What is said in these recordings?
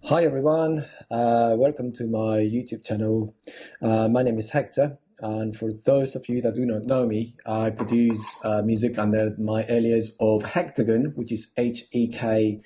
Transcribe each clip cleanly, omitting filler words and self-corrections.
Hi everyone, welcome to my YouTube channel. My name is Hector, and for those of you that do not know me, I produce music under my alias of Hectagon, which is Hektagon.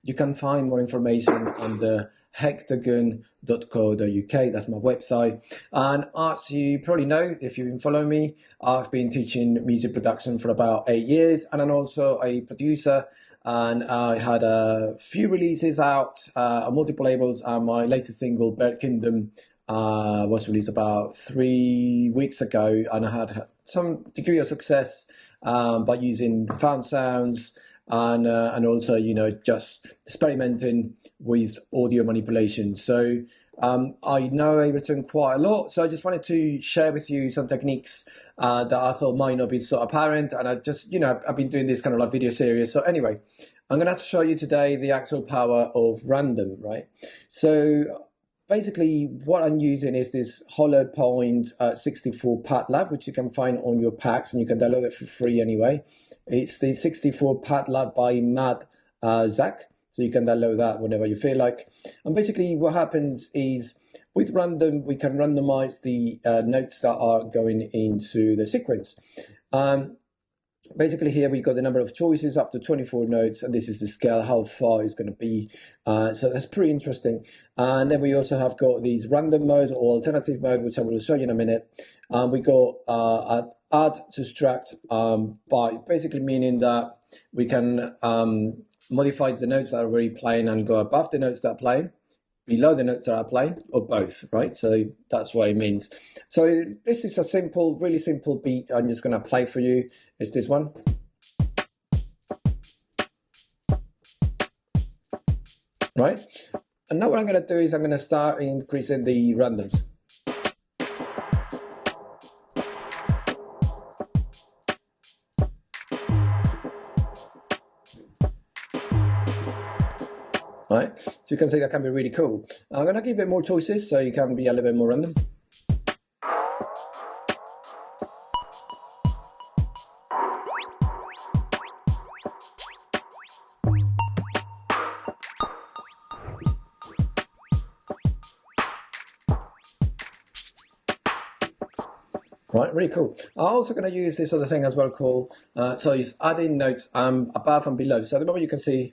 You can find more information under hectorlondon.co.uk. That's my website. And as you probably know, if you've been following me, I've been teaching music production for about 8 years, and I'm also a producer. And I had a few releases out on multiple labels, and my latest single, Bird Kingdom, was released about 3 weeks ago, and I had some degree of success by using found sounds and also, just experimenting with audio manipulation. So I know Ableton quite a lot, so I just wanted to share with you some techniques that I thought might not be so apparent, and I just, I've been doing this kind of like video series. So anyway, I'm going to have to show you today the actual power of random, right? So basically what I'm using is this Hollow Point 64 pad lab, which you can find on your packs, and you can download it for free anyway. It's the 64 pad lab by Matt Zach. So you can download that whenever you feel like. And basically what happens is with random, we can randomize the notes that are going into the sequence. Basically here we got the number of choices up to 24 notes, and this is the scale, how far it's going to be. So that's pretty interesting. And then we also have got these random mode or alternative mode, which I will show you in a minute. We got add subtract, by basically meaning that we can modify the notes that are already playing and go above the notes that are playing, below the notes that are playing, or both, right? So that's what it means. So this is a simple, really simple beat. I'm just going to play for you. It's this one. Right? And now what I'm going to do is I'm going to start increasing the randoms. Right, so you can see that can be really cool. I'm going to give it more choices so you can be a little bit more random. Right, really cool. I'm also going to use this other thing as well called, so it's adding notes above and below. So at the moment you can see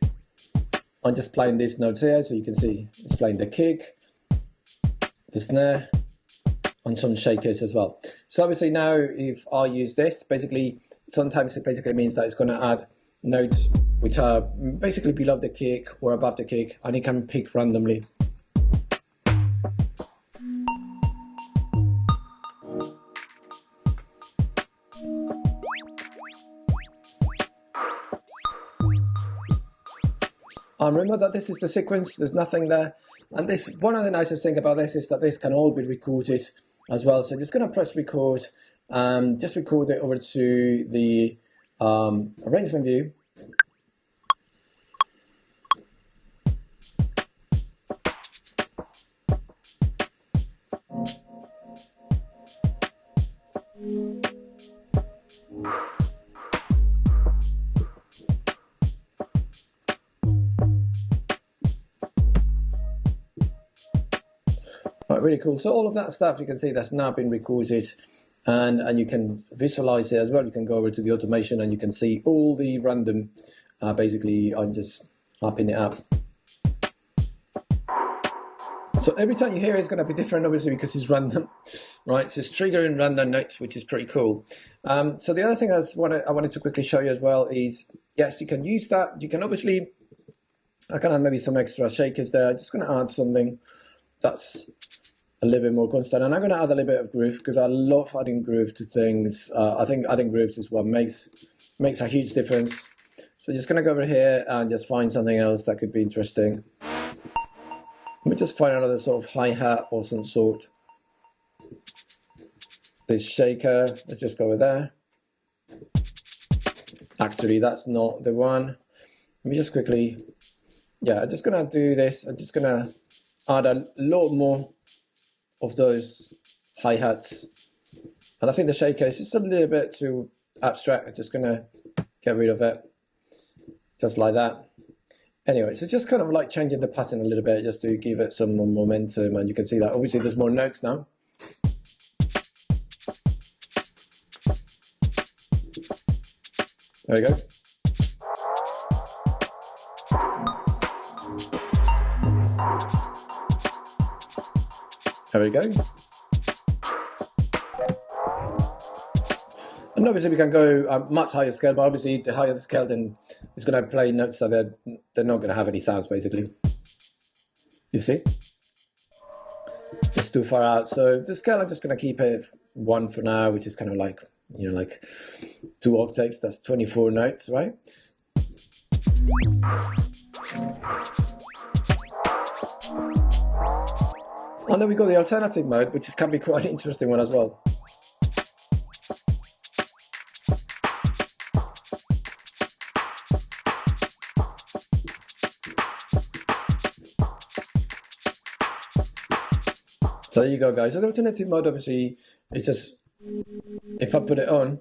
I'm just playing these notes here, so you can see it's playing the kick, the snare, and some shakers as well. So obviously now if I use this, basically, sometimes it basically means that it's going to add notes which are basically below the kick or above the kick, and it can pick randomly. And remember that this is the sequence, there's nothing there. And this, one of the nicest things about this is that this can all be recorded as well. So I'm just going to press record, just record it over to the arrangement view. Right, really cool. So all of that stuff you can see that's now been recorded, and you can visualize it as well. You can go over to the automation and you can see all the random. Basically, I'm just upping it up. So every time you hear it, it's going to be different, obviously, because it's random, right? So it's triggering random notes, which is pretty cool. So the other thing I wanted to quickly show you as well is, yes, you can use that. You can obviously, I can add maybe some extra shakers there. I'm just going to add something that's a little bit more constant, and I'm going to add a little bit of groove because I love adding groove to things. I think adding grooves is what makes a huge difference. So just going to go over here and just find something else that could be interesting. Let me just find another sort of hi-hat or some sort. This shaker, let's just go with there. Actually, that's not the one. Let me just quickly, yeah, I'm just going to do this. I'm just going to add a lot more of those hi-hats, and I think the shaker is just a little bit too abstract. I'm just going to get rid of it, just like that. Anyway, so just kind of like changing the pattern a little bit just to give it some more momentum, and you can see that obviously there's more notes now. There we go. There we go. And obviously we can go much higher scale, but obviously the higher the scale, then it's going to play notes that they're not going to have any sounds, basically. You see? It's too far out. So the scale, I'm just going to keep it 1 for now, which is kind of like, you know, like 2 octaves. That's 24 notes, right? And then we got the alternative mode, which can be quite an interesting one as well. So there you go, guys. So the alternative mode, obviously, it's just, if I put it on,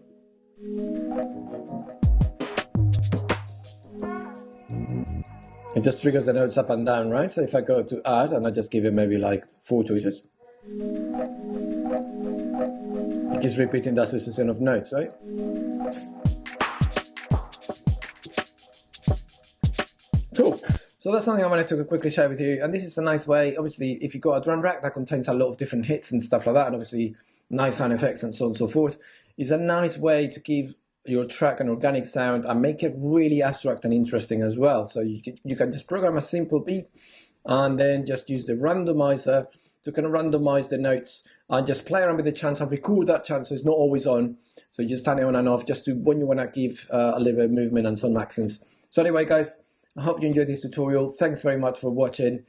it just triggers the notes up and down, right? So if I go to add and I just give it maybe like 4 choices, it keeps repeating that succession of notes, right? Cool. So that's something I wanted to quickly share with you. And this is a nice way, obviously, if you've got a drum rack that contains a lot of different hits and stuff like that, and obviously nice sound effects and so on and so forth, it's a nice way to give your track an organic sound and make it really abstract and interesting as well. So you can just program a simple beat and then just use the randomizer to kind of randomize the notes and just play around with the chants and record that chant so it's not always on. So you just turn it on and off just to when you want to give a little bit of movement and some accents. So anyway, guys, I hope you enjoyed this tutorial. Thanks very much for watching.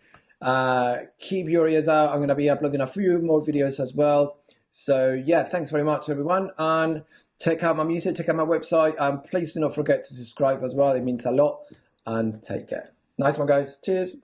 Keep your ears out. I'm going to be uploading a few more videos as well. So yeah, thanks very much, everyone. And check out my music, check out my website. And please do not forget to subscribe as well. It means a lot. And take care. Nice one, guys. Cheers.